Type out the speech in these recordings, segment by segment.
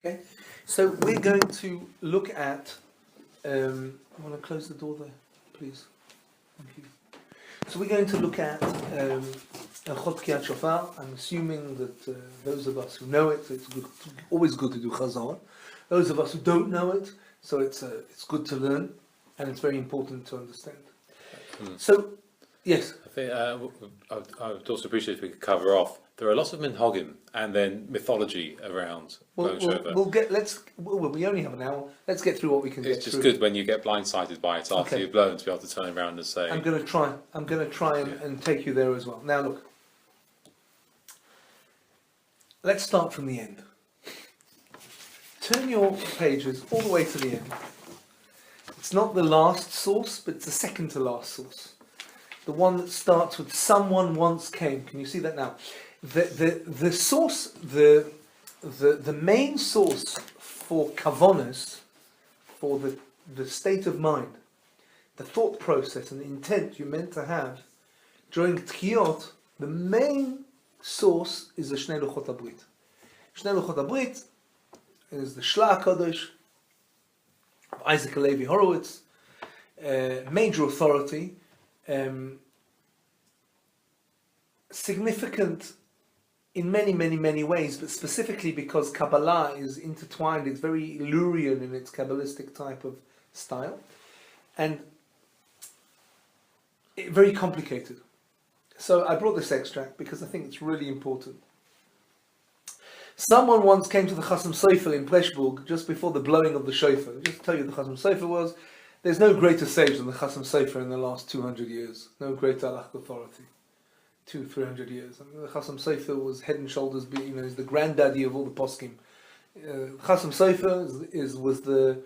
Okay, so we're going to look at. I want to close the door there, please. Thank you. So we're going to look at Hilchot Tekiat Shofar. I'm assuming that those of us who know it, it's good, always good to do Chazon. Those of us who don't know it, so it's good to learn, and it's very important to understand. So, yes. I think I would also appreciate if we could cover off. There are lots of minhagim and then mythology around blowing shofar. We only have an hour. Let's get through what we can get through. It's just good when you get blindsided by it after you've blown to be able to turn around and say. I'm going to try and take you there as well. Now look. Let's start from the end. Turn your pages all the way to the end. It's not the last source, but it's the second to last source. The one that starts with "someone once came." Can you see that now? The source, the main source for kavonas, for the state of mind, the thought process and the intent you're meant to have during Tekiat, the main source is the Shnei Luchot HaBrit. Shnei Luchot HaBrit is the Shla HaKadosh of Isaac Halevi Horowitz, major authority, significant in many ways, but specifically because Kabbalah is intertwined, it's very Illyrian in its Kabbalistic type of style, and very complicated. So I brought this extract because I think it's really important. Someone once came to the Chasam Sofer in Pleshburg just before the blowing of the shofar. Just to tell you who the Chasam Sofer was, there's no greater sage than the Chasam Sofer in the last 200 years. No greater halachic authority. 200-300 years. I mean, the Chasam Sofer was head and shoulders, is the granddaddy of all the poskim. Chasam Sofer was the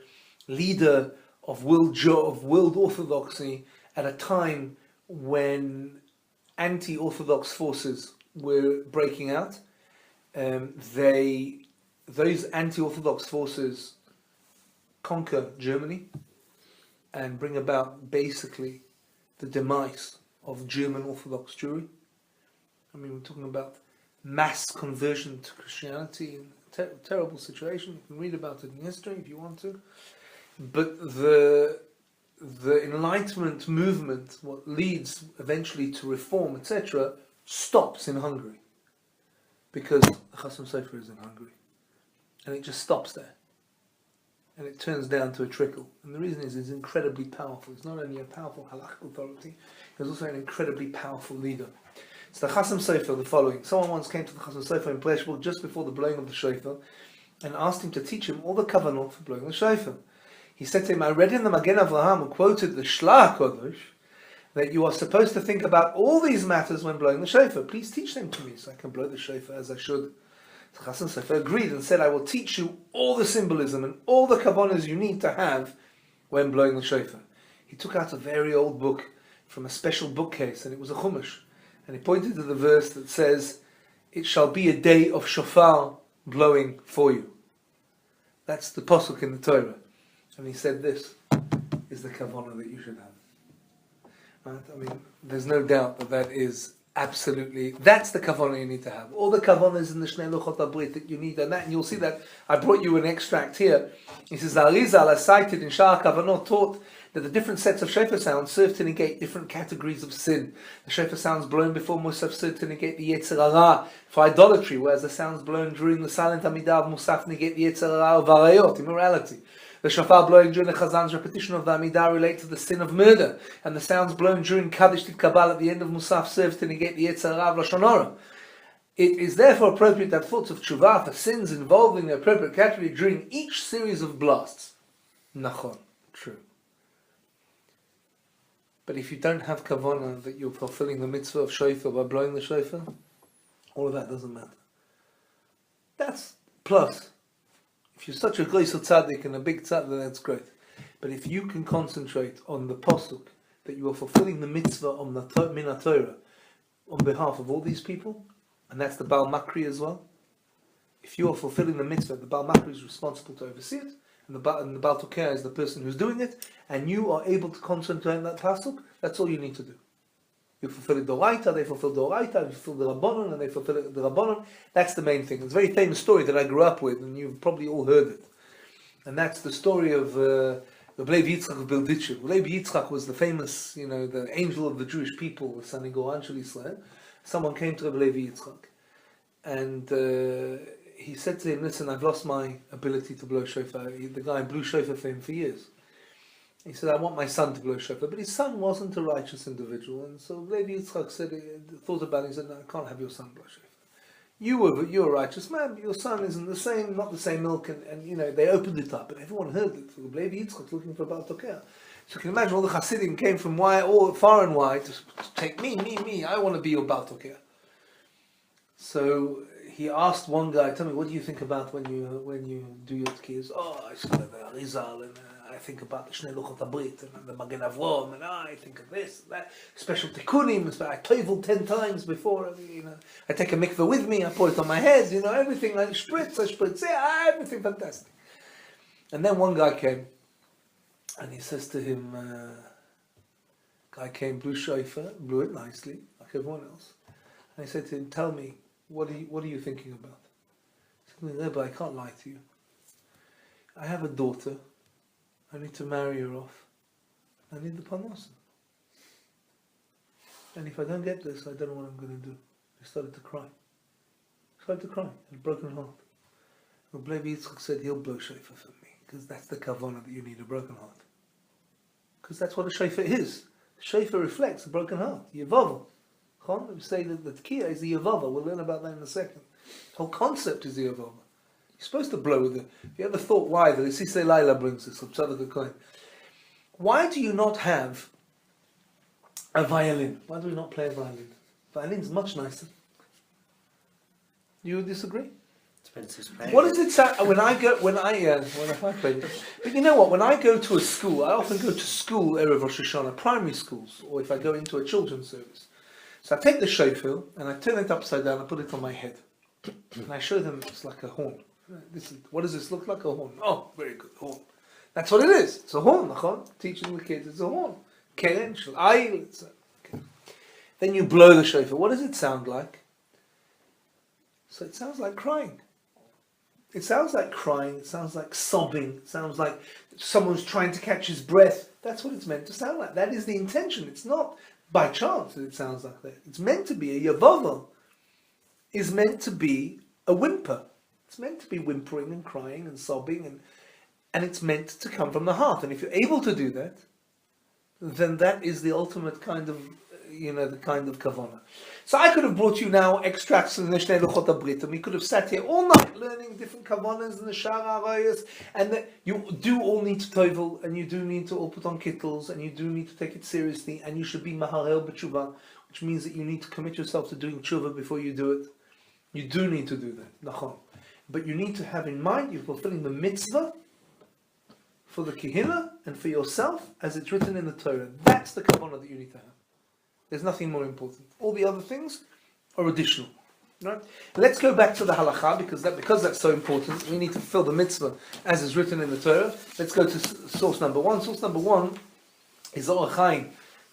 leader of world orthodoxy at a time when anti-orthodox forces were breaking out. Those anti-orthodox forces conquer Germany and bring about basically the demise of German Orthodox Jewry. I mean, we're talking about mass conversion to Christianity, terrible situation. You can read about it in history if you want to. But the Enlightenment movement, what leads eventually to reform, etc., stops in Hungary. Because the Chasam Sofer is in Hungary. And it just stops there. And it turns down to a trickle. And the reason is it's incredibly powerful. It's not only a powerful halachic authority, it's also an incredibly powerful leader. So the Chasam Sofer, the following. Someone once came to the Chasam Sofer in Pleshburg just before the blowing of the shofar and asked him to teach him all the kavanot for blowing the shofar. He said to him, I read in the Magen Avraham, who quoted the Shla HaKadosh, that you are supposed to think about all these matters when blowing the shofar. Please teach them to me so I can blow the shofar as I should. So Chasam Sofer agreed and said, I will teach you all the symbolism and all the kavanas you need to have when blowing the shofar. He took out a very old book from a special bookcase, and it was a chumash. And he pointed to the verse that says, it shall be a day of shofar blowing for you. That's the pasuk in the Torah. And he said, this is the kavanah that you should have. Right? I mean, there's no doubt that is absolutely, that's the kavanah you need to have. All the kavanas in the Shnei Luchot HaBrit that you need, and you'll see that I brought you an extract here. He says, the Arizal, as cited in Sha'ar Kavanot, taught that the different sets of shofar sounds serve to negate different categories of sin. The shofar sounds blown before Musaf serve to negate the Yetzer Hara for idolatry, whereas the sounds blown during the silent Amidah of Musaf negate the Yetzer Hara of Arayot, immorality. The shofar blowing during the Chazan's repetition of the Amidah relate to the sin of murder, and the sounds blown during Kaddish Titkabal at the end of Musaf serves to negate the Yetzer Hara of Lashon Hara. It is therefore appropriate that thoughts of tshuva for sins involving the appropriate category during each series of blasts. Nachon, true. But if you don't have kavanah that you're fulfilling the mitzvah of shofar by blowing the shofar, all of that doesn't matter. That's plus. If you're such a great tzaddik and a big tzaddik, then that's great. But if you can concentrate on the pasuk that you are fulfilling the mitzvah on the min Torah on behalf of all these people, and that's the Baal Makri as well. If you are fulfilling the mitzvah, the Baal Makri is responsible to oversee it, and the Baal Tokea is the person who's doing it, and you are able to concentrate on that pasuk, that's all you need to do. You fulfill it Doraita, they fulfill Doraita, you fulfill the Rabbanon, and they fulfill it the Rabbanon. That's the main thing. It's a very famous story that I grew up with, and you've probably all heard it. And that's the story of the Lev Yitzchak of Bilditchev. Lev Yitzchak was the famous, the angel of the Jewish people, the Sanigoran Shel Israel. Someone came to Lev Yitzchak, and he said to him, listen, I've lost my ability to blow shofar. The guy blew shofar for him for years. He said, I want my son to blow shofar. But his son wasn't a righteous individual. And so Levi Yitzchak thought about it. He said, no, I can't have your son blow shofar. You're a righteous man, but your son isn't not the same milk. And they opened it up. And everyone heard it. So Levi Yitzchak looking for a Baal Tokea. So you can imagine all the Hasidim came from all far and wide to take me. I want to be your Baal Tokea. So he asked one guy, tell me, what do you think about when you do your tkiyas? Oh, I said the Arizal, and I think about the Shnei Luchot Abrit, and the Magen Avrom, and I think of this, that, special tikkunim, I tovel 10 times before, I take a mikveh with me, I put it on my head, everything, I spritz, everything fantastic. And then one guy came, and he says to him, blew shofar, blew it nicely, like everyone else, and he said to him, tell me, what are you thinking about? He said, Rebbe, I can't lie to you. I have a daughter. I need to marry her off. I need the parnasa. And if I don't get this, I don't know what I'm going to do. He started to cry. Had a broken heart. Rabbi Yitzchak said he'll blow shofar for me, because that's the kavanah that you need, a broken heart. Because that's what a shofar is. The shofar reflects a broken heart. Yevava. We say that the Tekiat is the Yevava. We'll learn about that in a second. The whole concept is the Yevava. You're supposed to blow with it. Have you ever thought why? The Sisei Laila brings this, of Tzadok HaKohen. Why do you not have a violin? Why do we not play a violin? Violin's much nicer. You would disagree? Expensive playing. What does it sound when I play it? But you know what? When I go to a school, I often go to school Erev Rosh Hashanah, primary schools, or if I go into a children's service. So I take the shofar and I turn it upside down and put it on my head. And I show them it's like a horn. What does this look like? A horn. Oh, very good, horn. That's what it is. It's a horn. Teaching the kids it's a horn. Keren, sh'layil. Then you blow the shofar. What does it sound like? So it sounds like crying. It sounds like crying. It sounds like sobbing. It sounds like someone's trying to catch his breath. That's what it's meant to sound like. That is the intention. It's not by chance that it sounds like that. It's meant to be a yavava. Is meant to be a whimper. It's meant to be whimpering and crying and sobbing, and it's meant to come from the heart. And if you're able to do that, then that is the ultimate kind of, the kind of kavanah. So I could have brought you now extracts from the Shnei Luchot Abrit, and we could have sat here all night learning different kavanahs and the Shara Arayas, and that you do all need to tovel, and you do need to all put on kittles, and you do need to take it seriously, and you should be maharel b'tshuva, which means that you need to commit yourself to doing tshuva before you do it. You do need to do that, nachon. But you need to have in mind you're fulfilling the mitzvah for the kehillah and for yourself as it's written in the Torah. That's the kavanah that you need to have. There's nothing more important. All the other things are additional. Right? Let's go back to the halacha because that's so important. We need to fulfill the mitzvah as is written in the Torah. Let's go to source number 1. Source number 1 is Orach Chaim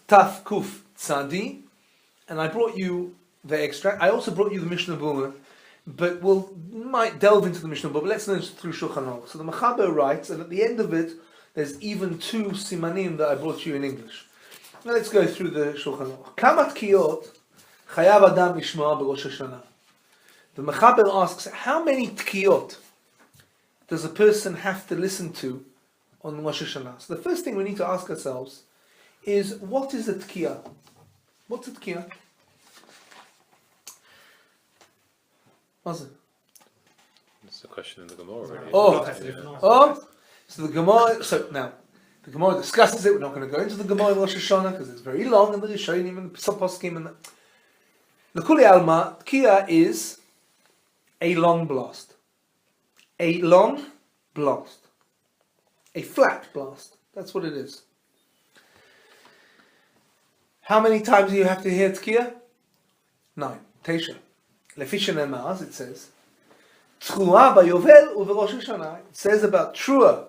Taf Kuf Tzadi, and I brought you the extract. I also brought you the Mishnah Berurah, but might delve into the Mishnah Berurah. But let's learn through Shulchan Aruch. So the Mechaber writes, and at the end of it, there's even 2 simanim that I brought you in English. Now let's go through the Shulchan Aruch. Kama tkiyot chayav adam lishma b'Rosh Hashanah. The Mechaber asks, how many tkiyot does a person have to listen to on Rosh Hashanah? So the first thing we need to ask ourselves is, what is a tkiyah? What's a tkiyah? What's it? That's a question in the Gemara, really. So the Gemara. So now, the Gemara discusses it. We're not going to go into the Gemara in Rosh Hashanah because it's very long, and the Rishonim and the Poskim and the Kuli Alma. Tkiyah is a long blast, a long blast, a flat blast. That's what it is. How many times do you have to hear Tkiyah? 9. Teisha. Lefisha Nemaz, it says, Truah b'Yovel u'v'Rosh Hashanah. It says about Truah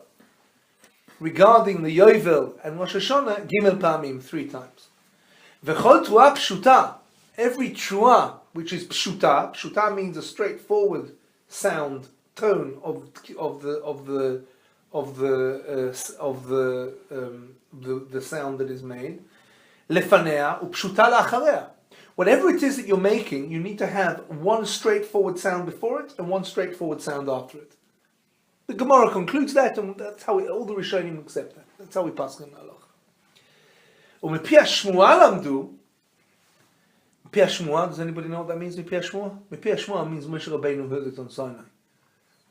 regarding the Yovel and Rosh Hashanah, Gimel Pamim, 3 times. V'chol truah pshuta, every truah which is pshuta. Pshuta means a straightforward sound tone of the sound that is made. Lefanea upshuta la'acharea. Whatever it is that you're making, you need to have one straightforward sound before it and one straightforward sound after it. The Gemara concludes that, and that's how all the Rishonim accept that. That's how we pass on halach. U'mepi hashmuah lamdu. Mepi hashmuah, does anybody know what that means? Mepi hashmuah? Mepi hashmuah means Moshe Rabbeinu heard it on Sinai.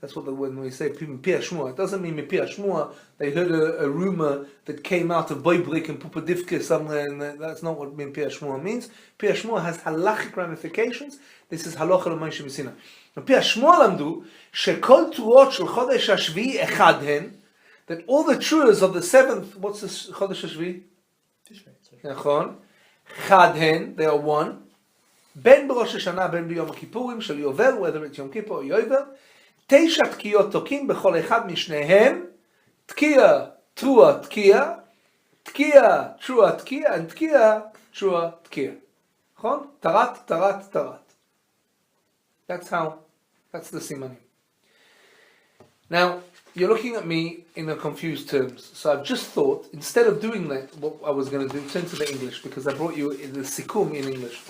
That's what when we say Mepi hashmuah. It doesn't mean Mepi hashmuah. They heard a rumor that came out of Boibrik and Pupadivka somewhere, and that's not what Mepi hashmuah means. Mepi hashmuah has halachic ramifications. This is halacha l'Moshe Messina. Mepi hashmuah lamdu shekol tuot shel chodesh hashvi'i echad hen, that all the truths of the seventh, what's the chodesh hashvi'i? Nachon. Chad hen, they are one. Ben b'Rosh Hashanah, ben b'Yom Kippurim shel Yovel, whether it's Yom Kippur or Yovel. Teisha tkiyot tokim b'chol echad mishnehem. Tkiya, trua, tkiya. Tkiya, trua, tkiya. And tkiya, trua, tkiya. Nachon? Tarat, tarat, tarat. That's the simanim. Now, you're looking at me in a confused terms. So I've just thought, instead of doing that, what I was going to do, turn to the English, because I brought you the sikum in English.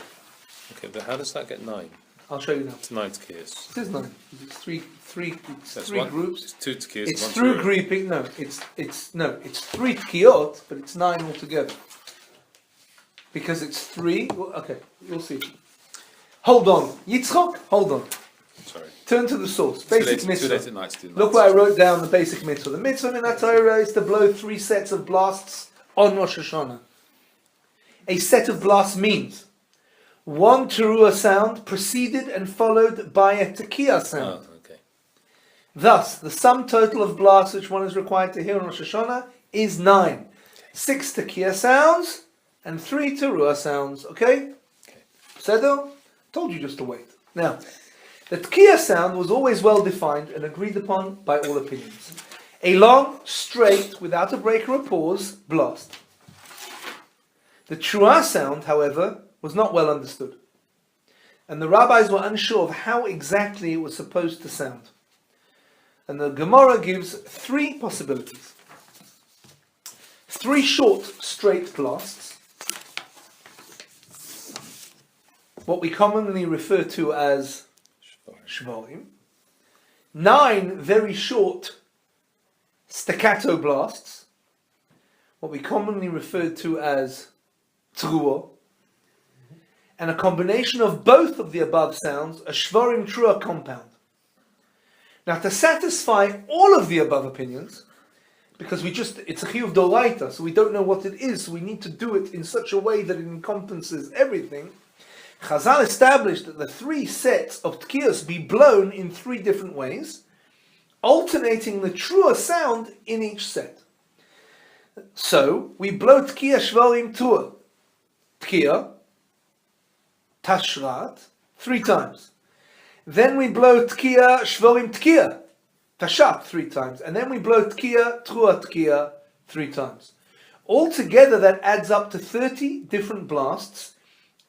Okay, but how does that get 9? I'll show you now. It's 9 tkiyas. It is 9. It's three groups. It's 2 tkiyas. It's through grouping. No, it's 3 tkiyot, but it's 9 altogether. Because it's 3. Well, okay, you'll see. Hold on, Yitzchok. Hold on. Sorry. Turn to the source. Basic mitzvah. Too late at night to do Look where I wrote down the basic mitzvah. The mitzvah in Torah is to blow 3 sets of blasts on Rosh Hashanah. A set of blasts means 1 teruah sound preceded and followed by a tekiat sound. Oh, okay. Thus, the sum total of blasts which one is required to hear on Rosh Hashanah is 9. 6 tekiat sounds and 3 teruah sounds. Okay? Sedo? Told you just to wait. Now, the tekiat sound was always well defined and agreed upon by all opinions. A long, straight, without a break or a pause, blast. The truah sound, however, was not well understood. And the rabbis were unsure of how exactly it was supposed to sound. And the Gemara gives 3 possibilities. 3 short, straight blasts. What we commonly refer to as shvarim. 9 very short staccato blasts, what we commonly refer to as truah, and a combination of both of the above sounds, a shvarim truah compound. Now, to satisfy all of the above opinions, because it's a chiyuv doraita, so we don't know what it is, so we need to do it in such a way that it encompasses everything. Chazal established that the 3 sets of tkiyos be blown in 3 different ways, alternating the truer sound in each set. So, we blow tkiya shvarim tuah. Tkiya, tashrat, 3 times. Then we blow tkiya shvarim tkiya, tashat, 3 times. And then we blow tkiya, truah tkiya, 3 times. Altogether that adds up to 30 different blasts,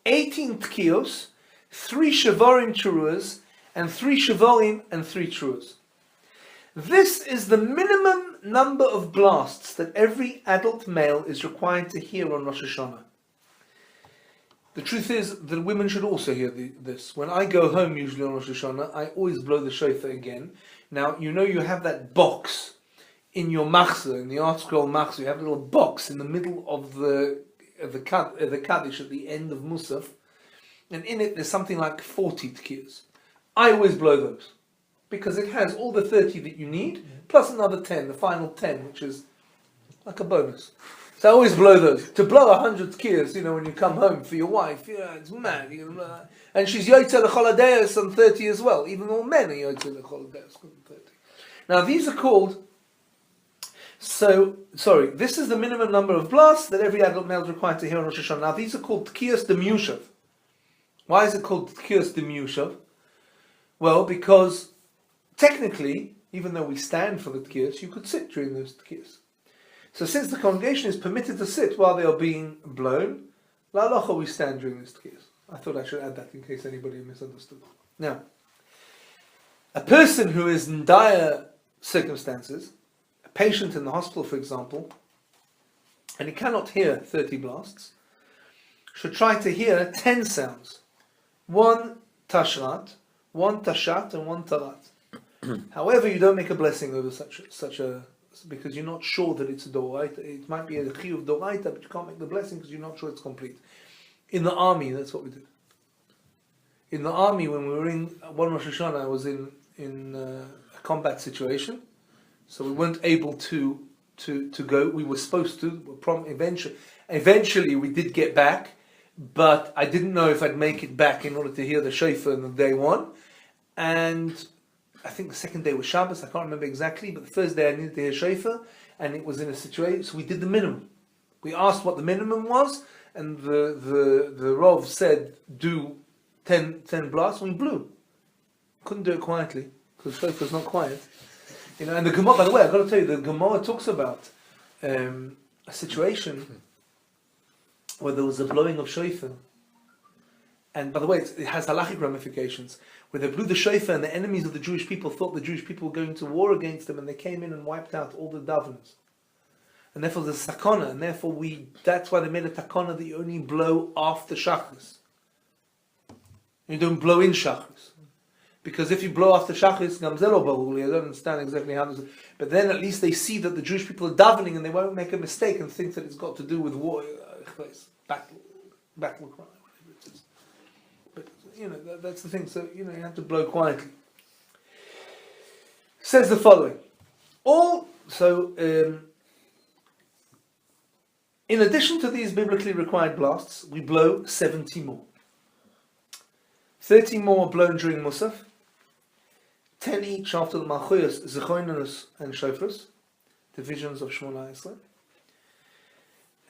18 tkiyos, 3 shavarim truas, and 3 shavarim and 3 truas. This is the minimum number of blasts that every adult male is required to hear on Rosh Hashanah. The truth is that women should also hear this. When I go home usually on Rosh Hashanah, I always blow the shofar again. Now, you know you have that box in your machzor, in the art scroll machzor, you have a little box in the middle of the Kaddish at the end of Musaf, and in it there's something like 40 tkiyos. I always blow those, because it has all the 30 that you need, plus another 10, the final 10, which is like a bonus. So I always blow those. To blow 100 tkiyos, when you come home for your wife, it's mad. And she's yotzeh l'chol hadayos on 30 as well. Even all men are yotzeh l'chol hadayos on 30. Now these are called, this is the minimum number of blasts that every adult male is required to hear on Rosh Hashanah. Now these are called tkiyos demushav. Why is it called tkiyos demushav? Well, because technically, even though we stand for the tkiyos, you could sit during those tkiyos. So since the congregation is permitted to sit while they are being blown, La halacha we stand during this Tekiat. I thought I should add that in case anybody misunderstood. Now, a person who is in dire circumstances, a patient in the hospital, for example, and he cannot hear 30 blasts, should try to hear 10 sounds. 1 tashrat, 1 tashat, and 1 tarat. However, you don't make a blessing over such a, because you're not sure that it's a doraita. It might be a chiyuv doraita, but you can't make the blessing because you're not sure it's complete. In the army, that's what we did. In the army, when we were in one Rosh Hashanah, I was in a combat situation, so we weren't able to go. We were supposed to. Eventually, we did get back, but I didn't know if I'd make it back in order to hear the shofar on the day one. And I think the second day was Shabbos. I can't remember exactly, but the first day I needed to hear shofar, and it was in a situation. So we did the minimum. We asked what the minimum was, and the Rav said, do 10 blasts, and we blew. Couldn't do it quietly, because shofar's not quiet. And the Gemara, by the way, I've got to tell you, the Gemara talks about a situation where there was a blowing of shofar. And by the way, it has halachic ramifications, where they blew the shofar and the enemies of the Jewish people thought the Jewish people were going to war against them, and they came in and wiped out all the davens. And therefore there's a sakana, and therefore that's why they made a takana that you only blow after shachris. You don't blow in shachris. Because if you blow after shachris, gamzelo bahuli, I don't understand exactly how this, but then at least they see that the Jewish people are davening and they won't make a mistake and think that it's got to do with war, battle cry, whatever it is. But, that's the thing, so, you have to blow quietly. Says the following. In addition to these biblically required blasts, we blow 70 more. 30 more blown during Musaf, 10 each after the Malchuyos, Zechoinus, and Shofars, divisions of Shmona Esrei.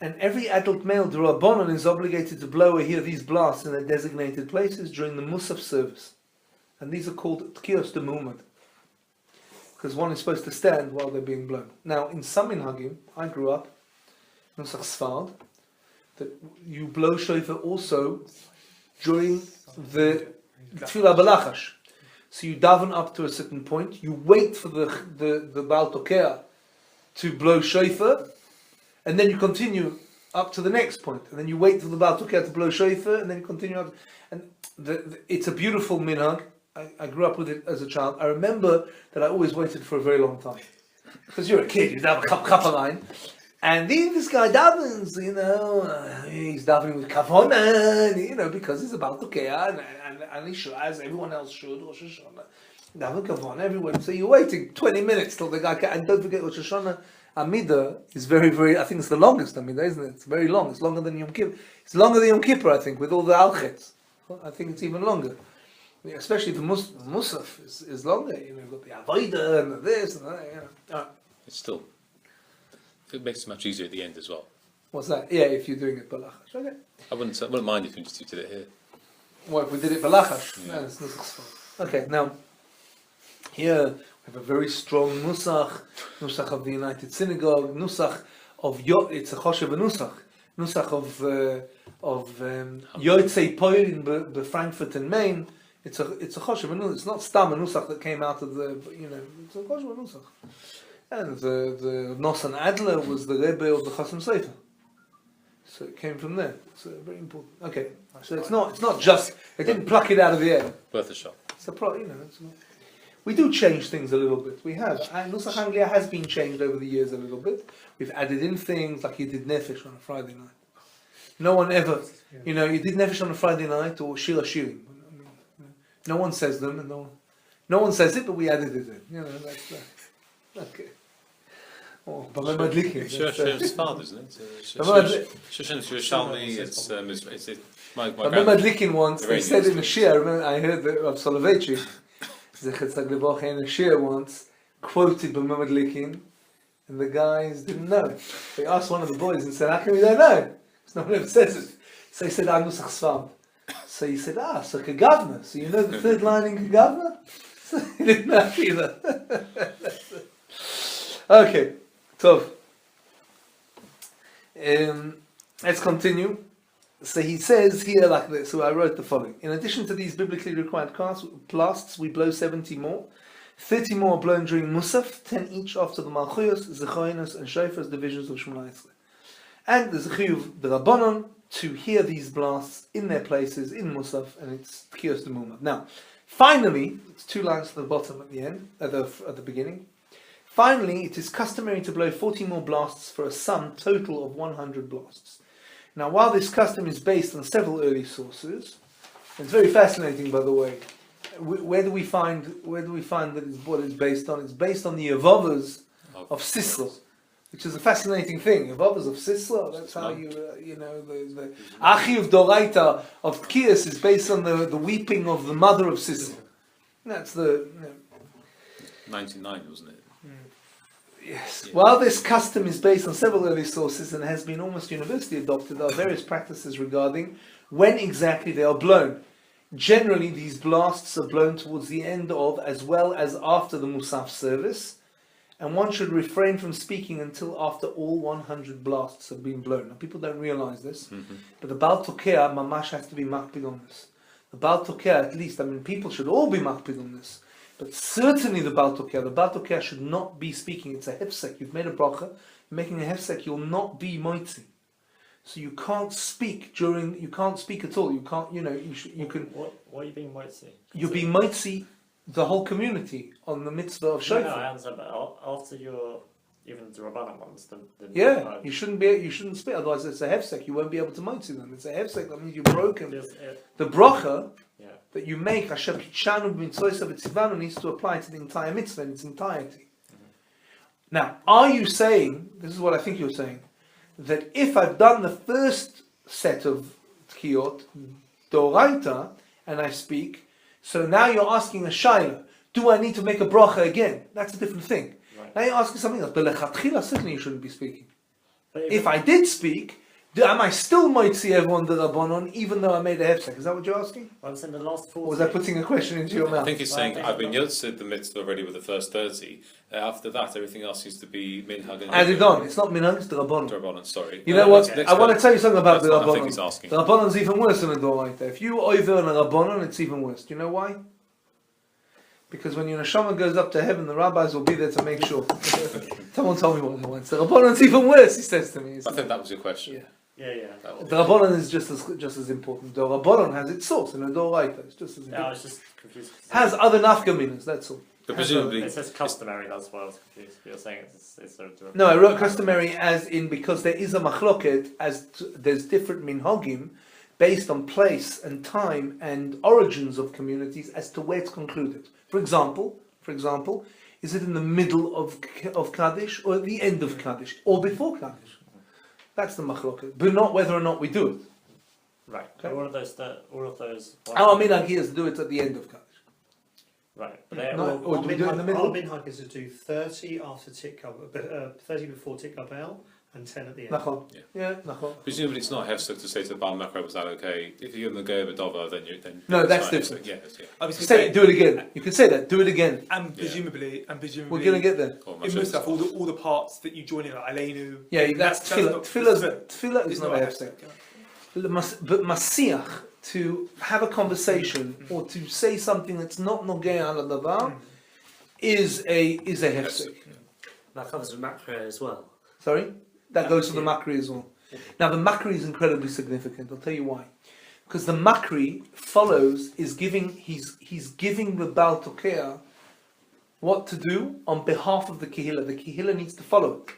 And every adult male, D'Rabbanan, is obligated to blow or hear these blasts in their designated places during the Musaf service. And these are called Tekiot de Muhammad, because one is supposed to stand while they're being blown. Now, in some minhagim, I grew up, Nusach Sfard, that you blow shofar also during the Tfilah Balachash. So you daven up to a certain point, you wait for the Baal Tokea to blow shofar, and then you continue up to the next point, and then you wait for the Baal Tokea to blow shofar, and then you continue up. And it's a beautiful minhag. I grew up with it as a child. I remember that I always waited for a very long time. Because you're a kid, you have a couple line. And this guy davens, he's davening with kavona, because he's about to care, and he should, as everyone else should, Rosh Hashanah. Daven kavona, everyone. So you're waiting 20 minutes till the guy can, and don't forget Rosh Hashanah Amida is very, very, I think it's the longest Amida, isn't it? It's very long, it's longer than Yom Kippur. It's longer than Yom Kippur, I think, with all the alchets. I think it's even longer. Especially the Musaf is longer, you've got the Avodah and this and that, It's still... It makes it much easier at the end as well. What's that? Yeah, if you're doing it balachash. Okay. I wouldn't mind if you just did it here. Well, if we did it balachash, no, it's nusach. Okay, now here we have a very strong nusach of the United Synagogue, nusach of it's a choshev nusach of Yotzei Poil in the Frankfurt and Maine. It's a choshev. It's not stam a nusach that came out of the it's a choshev nusach. And the Nosson Adler was the Rebbe of the Chasam Sofer. So it came from there. So very important. Okay. So it's not just, they didn't pluck it out of the air. Worth a shot. It's a we do change things a little bit. We have. Nusach Anglia has been changed over the years a little bit. We've added in things like you did Nefesh on a Friday night. No one ever, you did Nefesh on a Friday night or Shir Shirim. No one says them and no one says it, but we added it in. That's okay. But Shir's father, isn't it? Shir's Yerushalmi, it's my Madlikin once, they said in a shir, I heard that Rav Soloveitchik, Zechet Zagleboch, in a shir once, quoted by Madlikin, and the guys didn't know. They asked one of the boys and said, how come we don't know? Because no one ever says it. So he said, I'm Nusach Sfam. So he said, so Kagavna. So you know the third line in Kagavna? So he didn't know either. Okay. So, let's continue. So he says here like this, so I wrote the following. In addition to these biblically required blasts, we blow 70 more. 30 more are blown during Musaf, 10 each after the Malchuyos, Zechoinus, and Shofar's divisions of Shemona Esrei. And there's a chiyuv the Rabbanon to hear these blasts in their places in Musaf, and it's Tekiat the Mumad. Now, finally, it's 2 lines at the bottom at the end, at the beginning. Finally, it is customary to blow 40 more blasts for a sum total of 100 blasts. Now, while this custom is based on several early sources, it's very fascinating, by the way. Where do we find that it's what it's based on? It's based on the Yevavos of Sisra, which is a fascinating thing. Yevavos of Sisra. That's how the Achiv Doraita of Tekiat is based on the weeping of the mother of Sisra. That's the 99, wasn't it? Yes. Yeah. While this custom is based on several early sources and has been almost universally adopted, there are various practices regarding when exactly they are blown. Generally, these blasts are blown towards the end of, as well as after the Musaf service, and one should refrain from speaking until after all 100 blasts have been blown. Now, people don't realize this, but the Baal Tokea, Mamash, has to be makpid on this. The Baal Tokea, at least, people should all be makpid on this. But certainly the Baal Tokea should not be speaking. It's a hefsek. You've made a bracha. You're making a hefsek. You'll not be moitzi. So you can't speak you can't speak at all. You can't, you can... What are you being moitzi? You're being moitzi the whole community on the mitzvah of Shofar. No, I understand, but after your, even the Rabbanan ones, you shouldn't speak, otherwise it's a hefsek. You won't be able to moitzi them. It's a hefsek. That means you've broken the bracha. That you make, Asher Kitshanu b'mitzvos v'tzivanu, needs to apply to the entire mitzvah in its entirety. Now, are you saying, this is what I think you're saying, that if I've done the first set of Tekiot, Doraita, and I speak, so now you're asking a shayla, do I need to make a bracha again? That's a different thing. Right. Now you're asking something else, but lechatchila, certainly you shouldn't be speaking. If I did speak, am I still moitzi everyone the Rabbanon, even though I made a hefsek? Is that what you're asking? I'm saying the last 40. Or was I putting a question into your mouth? I think he's saying, I've been yotzed the mitzvah already with the first 30. After that, everything else seems to be minhag. Added on. It's not minhag, it's the Rabbanon. The Rabbanon, sorry. You know what? I want to tell you something about the Rabbanon. I think he's asking. The Rabbanon's even worse than a Doraita. If you over on a Rabbanon, it's even worse. Do you know why? Because when your neshama goes up to heaven, the rabbis will be there to make sure. Someone told me what once. The Rabbanon's even worse, he says to me. I think that was your question. Yeah. The Rabbanon is just as important. The Rabbanon has its source in a Doraita. It's just as important. I was just confused. Has other nafkaminas, that's all. But presumably, it says customary, that's why I was confused. You're saying it's sort of... No, I wrote customary as in because there is a machloket, there's different minhagim based on place and time and origins of communities as to where it's concluded. For example, is it in the middle of Kaddish or at the end of Kaddish or before Kaddish? That's the machloket, but not whether or not we do it. Right. Okay. All of those. Our minhag is to do it at the end of Kaddish. Right. Or do we do it in the middle? Our minhag is to do 30 after Tikka, 30 before Tikka B'El, and 10 at the end. Nachon. Yeah, nachon. Presumably it's not hefsek to say to the Baal Makro, was that okay? If you're going to go over Dova, then... No, that's different. Yeah. I was say, do it again. You can say that, do it again. And presumably... We're going to get there. In Musaf, all the parts that you join in, like Aleinu... Yeah, that's tefillah. Tefillah is not a hefsek. But masiach, to have a conversation or to say something that's not nogei ala davar, is a hefsek. That covers the makro as well. Sorry? That goes to the Makri as well. Now the Makri is incredibly significant. I'll tell you why. Because the Makri he's giving the Baal Tokea what to do on behalf of the Kehillah. The Kehillah needs to follow it.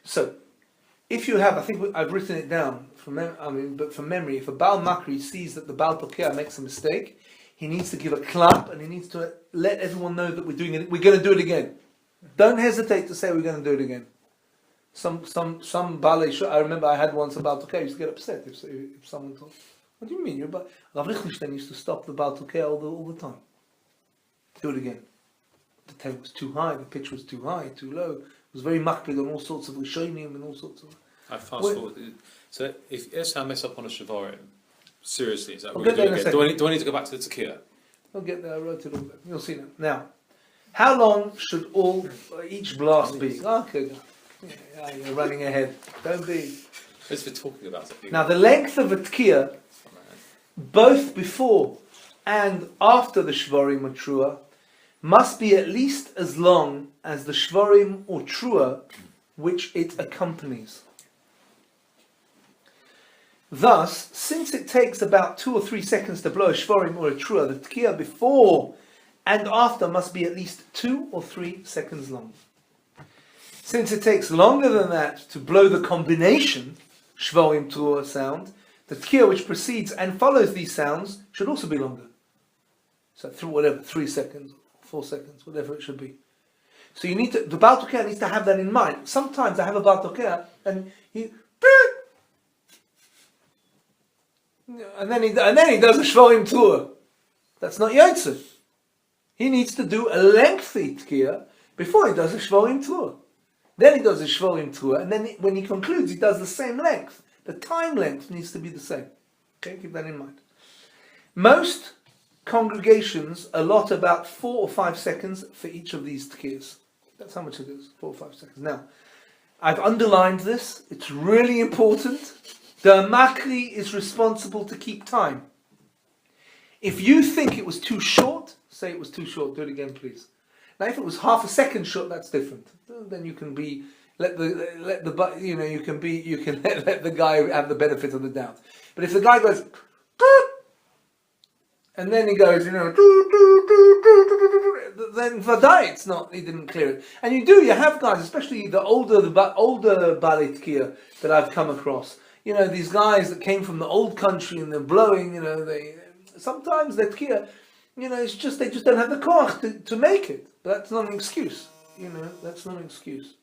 So, if you have, I think I've written it down but from memory, if a Baal Makri sees that the Baal Tokea makes a mistake, he needs to give a clap and he needs to let everyone know that we're doing it. We're going to do it again. Don't hesitate to say we're going to do it again. Some Baalei, I remember I had once a Baal Tokea, I used to get upset if someone told, what do you mean? Rav Lichtenstein used to stop the Baal Tokea all the time. Do it again. The tent was too high, the pitch was too high, too low. It was very makbid on all sorts of Rishonim and all sorts of... I fast forward. So if I mess up on a Shavarim, seriously, is that what we'll we're doing again? Do I need to go back to the Tekiat? I'll get there, I wrote it all there. You'll see now. Now, how long should each blast be? Okay, you're running ahead. Don't be. Just for talking about it. Now, the length of a Tekiat, both before and after the Shvarim or Trua, must be at least as long as the Shvarim or Trua which it accompanies. Thus, since it takes about 2 or 3 seconds to blow a Shvarim or a Trua, the Tekiat before and after must be at least 2 or 3 seconds long. Since it takes longer than that to blow the combination Shvarim Trua sound, the Tekiat which precedes and follows these sounds should also be longer. So through whatever, 3 seconds, 4 seconds, whatever it should be. So you need to, the Baal Tekiat needs to have that in mind. Sometimes I have a Baal Tekiat and then he does a Shvarim Trua. That's not Yotze. He needs to do a lengthy Tekiat before he does a Shvarim Trua. Then he does a Shvarim Trua, and then when he concludes, he does the same length. The time length needs to be the same. Okay, keep that in mind. Most congregations allot about 4 or 5 seconds for each of these Tekiyas. That's how much it is, 4 or 5 seconds. Now, I've underlined this. It's really important. The Makri is responsible to keep time. If you think it was too short, say it was too short. Do it again, please. Now, if it was half a second short, that's different. Then you can be let the you know you can let the guy have the benefit of the doubt. But if the guy goes and then he goes, then Vadai, it's not, he didn't clear it. And you have guys, especially the older Baalei Tekiah that I've come across. You know, these guys that came from the old country and they're blowing, you know, sometimes their Tekiah, you know, it's just, they just don't have the koach to make it. But that's not an excuse. You know, that's not an excuse.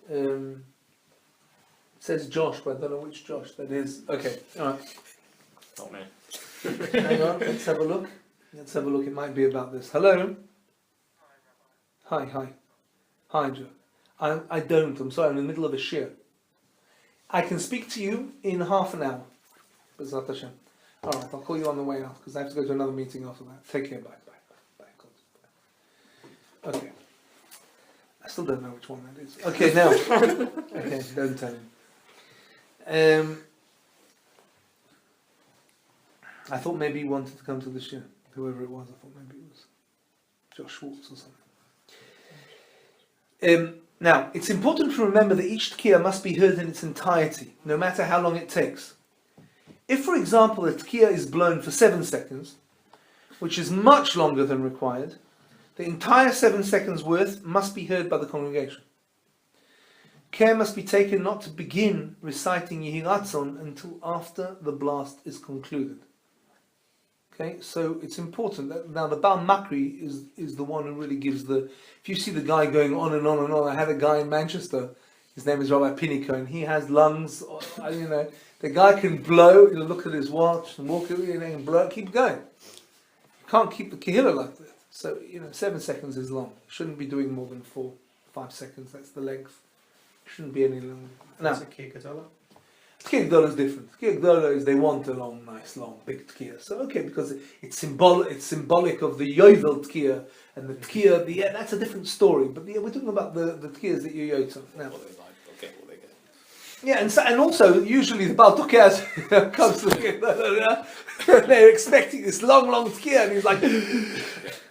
It says Josh, but I don't know which Josh that is. Okay, alright. Not me. Hang on, let's have a look. Let's have a look, it might be about this. Hello? Hi, Joe. I'm sorry, I'm in the middle of a shir. I can speak to you in half an hour. B'ezrat Hashem. Alright, I'll call you on the way out, because I have to go to another meeting after that. Take care, bye. Okay. I still don't know which one that is. Okay, now. Okay, don't tell him. I thought maybe he wanted to come to the show. Whoever it was, I thought maybe it was Josh Schwartz or something. Now, it's important to remember that each Tekiah must be heard in its entirety, no matter how long it takes. If, for example, a Tekiah is blown for 7 seconds, which is much longer than required, the entire 7 seconds worth must be heard by the congregation. Care must be taken not to begin reciting Yehi Ratzon until after the blast is concluded. Okay, so it's important that now the Baal Makri is the one who really gives the. If you see the guy going on and on and on, I had a guy in Manchester. His name is Rabbi Pinnico, and he has lungs. You know, the guy can blow. You look at his watch and walk, and blow. Keep going. You can't keep the kehillah like that. So 7 seconds is long. You shouldn't be doing more than 4, 5 seconds. That's the length. Shouldn't be any longer. Now, Tekiah Gedolah? Tekiah Gedolah is different. Tekiah Gedolah is they want a long, nice, long, big Tekiah. So because it's symbolic of the Yovel Tekiah and the Tekiah. That's a different story. But we're talking about the Tekiyahs that you Yotze now. What they like, they'll get what they get. Yeah, and also usually the Baal Tekiah comes to the they're expecting this long, long Tekiah, and he's like.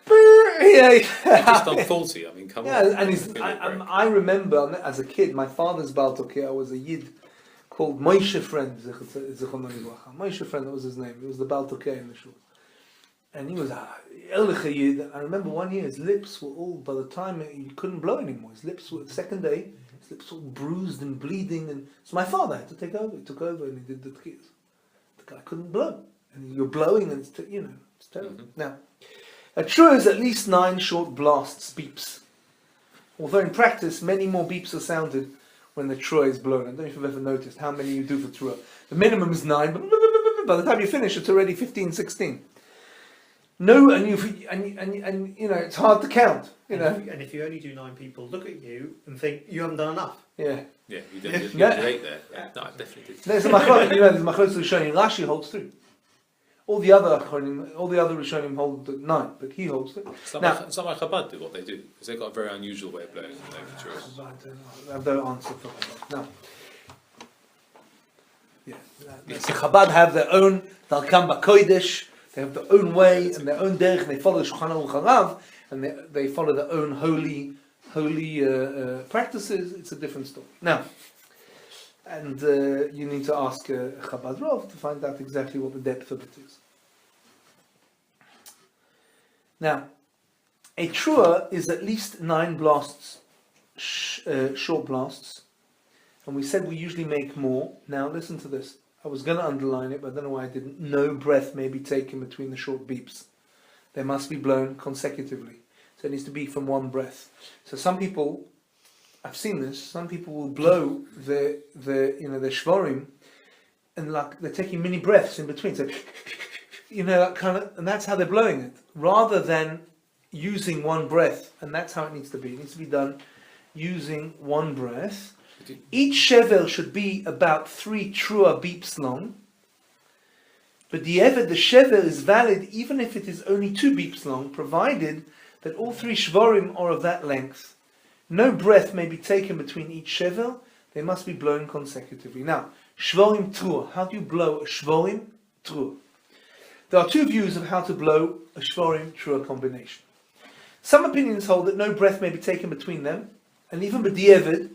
He's done 40, I mean, come on. Yeah, and I remember as a kid, my father's Baal Tekiah was a Yid called Moshe Friend. Moshe Friend, that was his name. He was the Baal Tekiah in the shul. And he was a Ehrlicher Yid. I remember one year his lips were all, by the time he couldn't blow anymore, his lips were, the second day, his lips were all bruised and bleeding. And so my father had to take over. He took over and he did the Tekiyahs. The guy couldn't blow. And you're blowing and it's terrible. Mm-hmm. Now, a true is at least 9 short blasts, beeps. Although in practice, many more beeps are sounded when the trua is blown. I don't know if you've ever noticed how many you do for trua. The minimum is 9, but by the time you finish, it's already 15, 16. No, and it's hard to count. And if you only do 9, people look at you and think you haven't done enough. Yeah. Yeah, you did great there. Yeah. No, I definitely did. There's a machlokas Rishonim. Rashi holds 3. All the other Rishonim hold 9, but he holds 3. Some like Chabad do what they do, because they've got a very unusual way of blowing. I don't answer for that. Now, Yeah. So Chabad have their own Darkam B'Kodesh. They have their own way and their own derech, and they follow Shulchan Aruch Harav, and they follow their own holy practices. It's a different story. Now, and you need to ask Chabad Rav to find out exactly what the depth of it is. Now, a trua is at least 9 blasts, short blasts, and we said we usually make more. Now, listen to this. I was going to underline it, but I don't know why I didn't. No breath may be taken between the short beeps. They must be blown consecutively. So it needs to be from one breath. So some people, I've seen this, some people will blow the shvorim, and like they're taking mini breaths in between. So, that kind of, and that's how they're blowing it, rather than using one breath. And that's how it needs to be. It needs to be done using one breath. Each shevel should be about 3 trua beeps long. But the shevel is valid even if it is only 2 beeps long, provided that all 3 shvorim are of that length. No breath may be taken between each shevel. They must be blown consecutively. Now, shvorim trua. How do you blow a shvorim trua? There are 2 views of how to blow a shvorim trua combination. Some opinions hold that no breath may be taken between them, and even b'di'evid,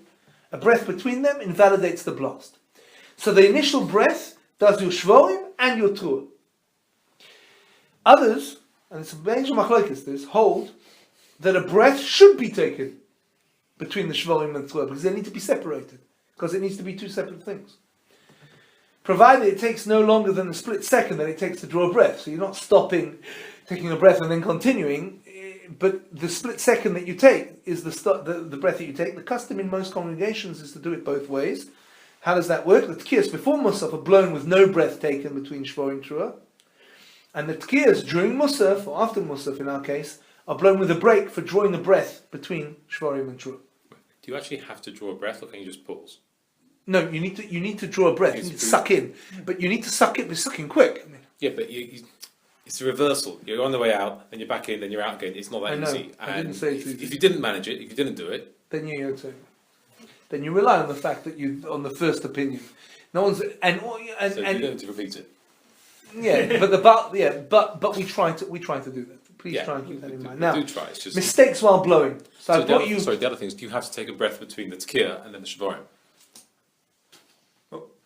a breath between them invalidates the blast. So the initial breath does your shvorim and your trua. Others, and it's a major machlokes this, hold that a breath should be taken between the shvorim and trua, because they need to be separated, because it needs to be 2 separate things. Provided it takes no longer than the split second that it takes to draw a breath. So you're not stopping, taking a breath and then continuing, but the split second that you take is the breath that you take. The custom in most congregations is to do it both ways. How does that work? The tkiyas before Musaf are blown with no breath taken between shvor and trua. And the tkiyas during Musaf, or after Musaf in our case, are blown with a break for drawing the breath between shvorim and trua. Do you actually have to draw a breath, or can you just pause? No, you need to draw a breath. You need to suck in, but you need to suck it. But sucking quick. Yeah, but it's a reversal. You're on the way out, then you're back in, then you're out again. It's not that easy. I didn't say it's easy. If you didn't manage it, if you didn't do it, then then you rely on the fact that on the first opinion. No one's so you don't have to repeat it. Yeah, but we try to do that. Please try and keep that in mind. Now, do try. It's just mistakes while blowing. So the other thing is, do you have to take a breath between the tekiat and then the shvorim?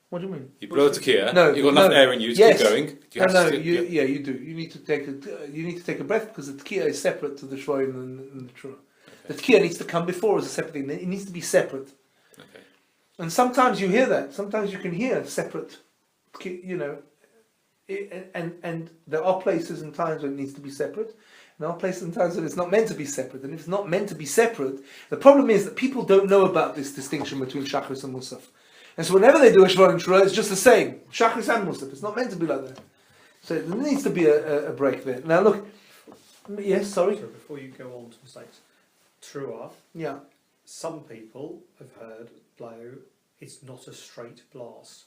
What do you mean? You blow the tekiat. No, you've got enough air in you to keep going. Do you have to you do. You need to take a breath because the tekiat is separate to the shvorim and the trua. Okay. The tekiat needs to come before as a separate thing. It needs to be separate. Okay. And sometimes you hear that. Sometimes you can hear separate. And there are places and times when it needs to be separate. And there are places and times when it's not meant to be separate. And if it's not meant to be separate, the problem is that people don't know about this distinction between Shachris and Musaf. And so whenever they do a Shvar and Shura, it's just the same. Shachris and Musaf. It's not meant to be like that. So there needs to be a break there. Now look, yes, sorry? So before you go on to mistakes, Trua, Yeah. some people have heard blow, it's not a straight blast.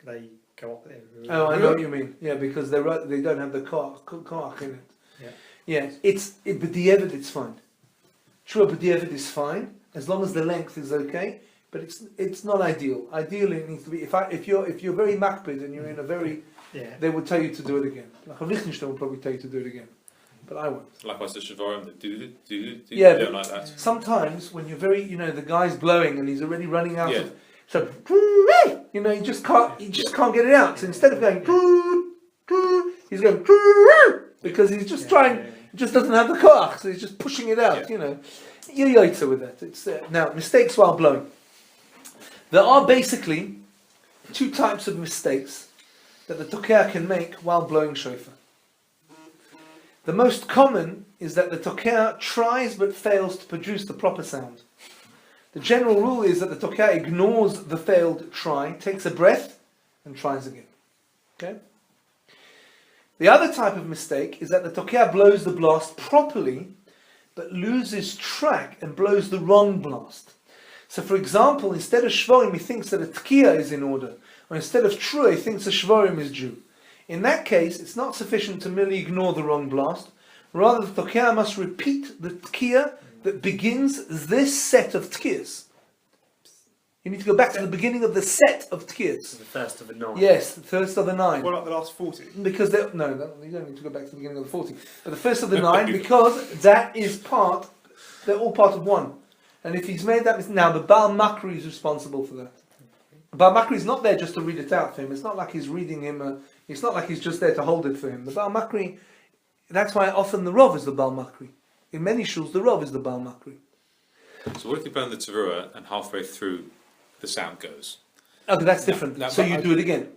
They go up there. Oh, I know what you mean. Yeah, because they don't have the koach in it. Yeah. Yeah, but the evid it's fine. True, but the evid is fine as long as the length is okay. But it's not ideal. Ideally, it needs to be. If you're very makpid and you're in a very, they would tell you to do it again. Like a Lichtenstein would probably tell you to do it again, but I won't. Likewise, the shvorim that do. Yeah, don't like that. Sometimes when you're very, the guy's blowing and he's already running out of, so you just can't get it out. So instead of going, he's going because he's just trying. He just doesn't have the koach, so he's just pushing it out. You're yoitza with that. It's now mistakes while blowing. There are basically 2 types of mistakes that the Tekiat can make while blowing shofar. The most common is that the Tekiat tries but fails to produce the proper sound. The general rule is that the Tekiat ignores the failed try, takes a breath, and tries again. Okay? The other type of mistake is that the Tekiat blows the blast properly but loses track and blows the wrong blast. So for example, instead of shvorim, he thinks that a tekiat is in order, or instead of trua, he thinks a shvorim is due. In that case, it's not sufficient to merely ignore the wrong blast. Rather, the tekiat must repeat the tekiat that begins this set of tekiyas. You need to go back to the beginning of the set of Tekiat. The first of the 9. Yes, the first of the 9. What about the last 40? Because you don't need to go back to the beginning of the 40. But the first of the 9, because that is they're all part of one. And if he's made that, now the Baal Makri is responsible for that. Baal Makri is not there just to read it out for him. It's not like he's reading him, it's not like he's just there to hold it for him. The Baal Makri, that's why often the Rov is the Baal Makri. In many shuls, the Rov is the Baal Makri. So what if you burn the Teruah and halfway through the sound goes? Okay, that's different. Now, So you do it again.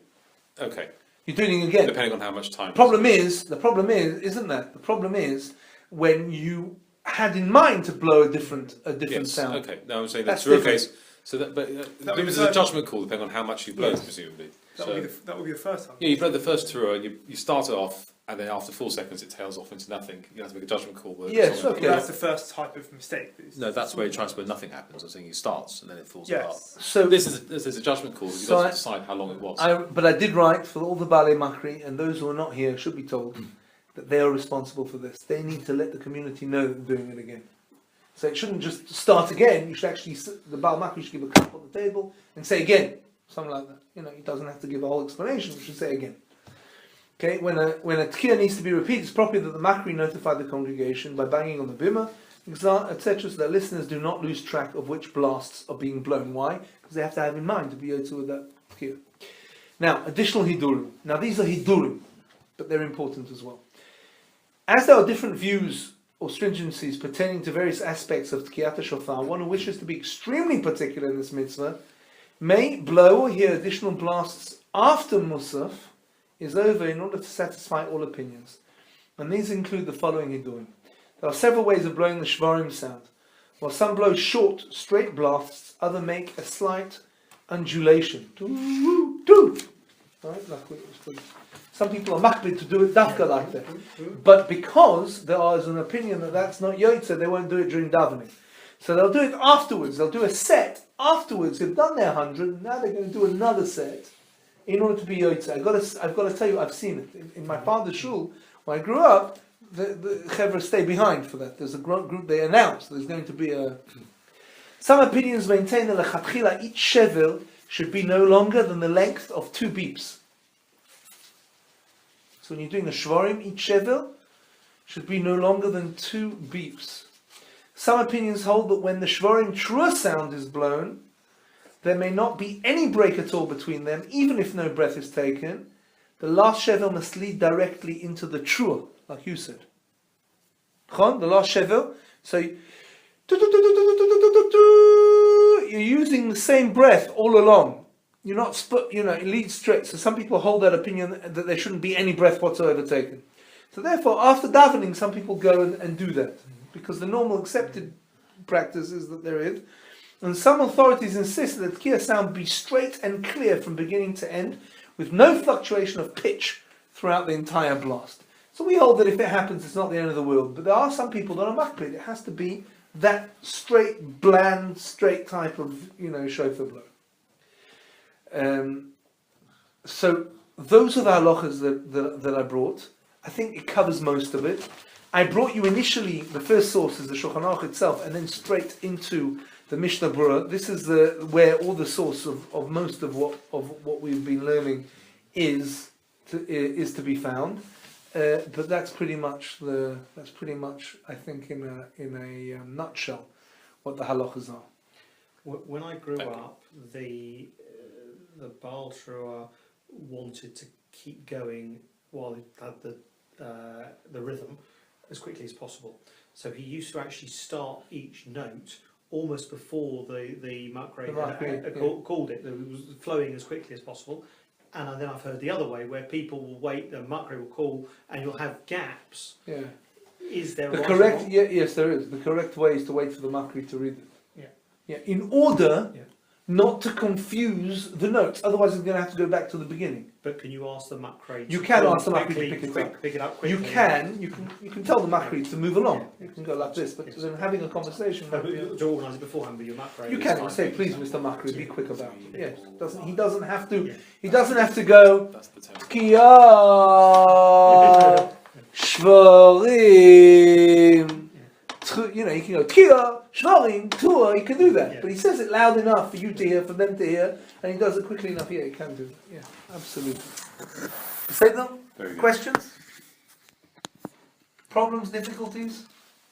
Okay, You're doing it again. depending on how much time. The problem is, isn't that? The problem is when you had in mind to blow a different Yes, sound. okay. No, I'm saying the That's Teruah different. case. So that, but That would this be is a the- judgment call depending on how much you've blown, Yes. presumably. That So, would be the first time. yeah, you blow the first Teruah and you start it off, and then after 4 seconds it tails off into nothing. You have to make a judgment call. Whether Yes, something- okay. That's the first type of mistake. No, that's where it tries where nothing happens. I'm saying it starts and then it falls apart. Yes. So This is a judgment call. You So got I- to decide how long it was. but I did write for all the Baalei Makri, and those who are not here should be told that they are responsible for this. They need to let the community know that they're doing it again. So it shouldn't just start again. You should actually, the Baal Makri should give a cup on the table and say again, something like that. He doesn't have to give a whole explanation. He should say again. Okay, when a Tekiat needs to be repeated, it's proper that the Makri notify the congregation by banging on the bimah, etc., so that listeners do not lose track of which blasts are being blown. Why? Because they have to have in mind to be able to with that Tekiat. Now, additional hidurim. Now, these are hidurim, but they're important as well. As there are different views or stringencies pertaining to various aspects of Tekiat Shofar, one who wishes to be extremely particular in this mitzvah may blow or hear additional blasts after Musaf is over in order to satisfy all opinions. And these include the following hidurim. There are several ways of blowing the shvarim sound. While some blow short, straight blasts, others make a slight undulation. Right? Some people are makbid to do it dafka like that. But because there is an opinion that that's not yotze, they won't do it during davening. So they'll do it afterwards. They'll do a set afterwards. They've done their 100, now they're going to do another set in order to be yotze. I've got to tell you, I've seen it. In my father's shul, when I grew up, the chevra stay behind for that. There's a group, they announced there's going to be a... Some opinions maintain that lechatchila each shevel should be no longer than the length of 2 beeps. So when you're doing a shvarim, each shevel should be no longer than 2 beeps. Some opinions hold that when the shvarim trua sound is blown, there may not be any break at all between them, even if no breath is taken. The last shevel must lead directly into the trua, like you said. The last shevel, so you're using the same breath all along. You're not it leads straight. So some people hold that opinion that there shouldn't be any breath whatsoever taken. So therefore, after davening, some people go and do that, because the normal accepted practice is that there is. And some authorities insist that the Tekiat sound be straight and clear from beginning to end, with no fluctuation of pitch throughout the entire blast. So we hold that if it happens, it's not the end of the world. But there are some people that are makbid. It has to be that straight, bland, straight type of, shofar blow. So those are the halachas that I brought. I think it covers most of it. I brought you initially, the first source is the Shulchan Aruch itself, and then straight into the Mishnah Berurah. This is where all the source of most of what we've been learning is to be found. But that's pretty much I think in a nutshell what the halachas are. When I grew up, the Baal Teruah wanted to keep going while it had the rhythm as quickly as possible. So he used to actually start each note almost before the Makre called it. It was flowing as quickly as possible. And then I've heard the other way, where people will wait, the Makre will call, and you'll have gaps. Yeah. Is there The right correct? or wrong? Yes, there is. The correct way is to wait for the makri to read it. Yeah. Yeah. In order Yeah. not to confuse the notes, otherwise it's going to have to go back to the beginning. But can you ask the Makre? You can ask the Makre to pick it up. quickly? You can tell the makri to move along. You can go like this, but then having a conversation. No, but to organise it beforehand with your Makre. You is can fine. say, please, Mr. Makri, be quick about it. Yes, he doesn't have to. Yeah. He doesn't have to go. That's the term. Tekiat shvarim. You can go Tekiat Shvarim, Tua, he can do that. Yeah. But he says it loud enough for you to hear, for them to hear, and he does it quickly enough. Yeah, he can do that. Yeah, absolutely. Say them. Very good. Questions? Problems, difficulties?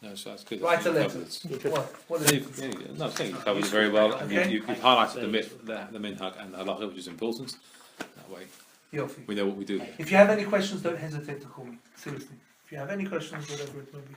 No, so that's good. Write a You've letter. covered it. What No, is you've, it? no, I think you've covered it very well. And Okay. you've highlighted the myth, the minhag and the halacha, which is important. That way, Yofi. we know what we do. If you have any questions, don't hesitate to call me. Seriously. If you have any questions, whatever it may be.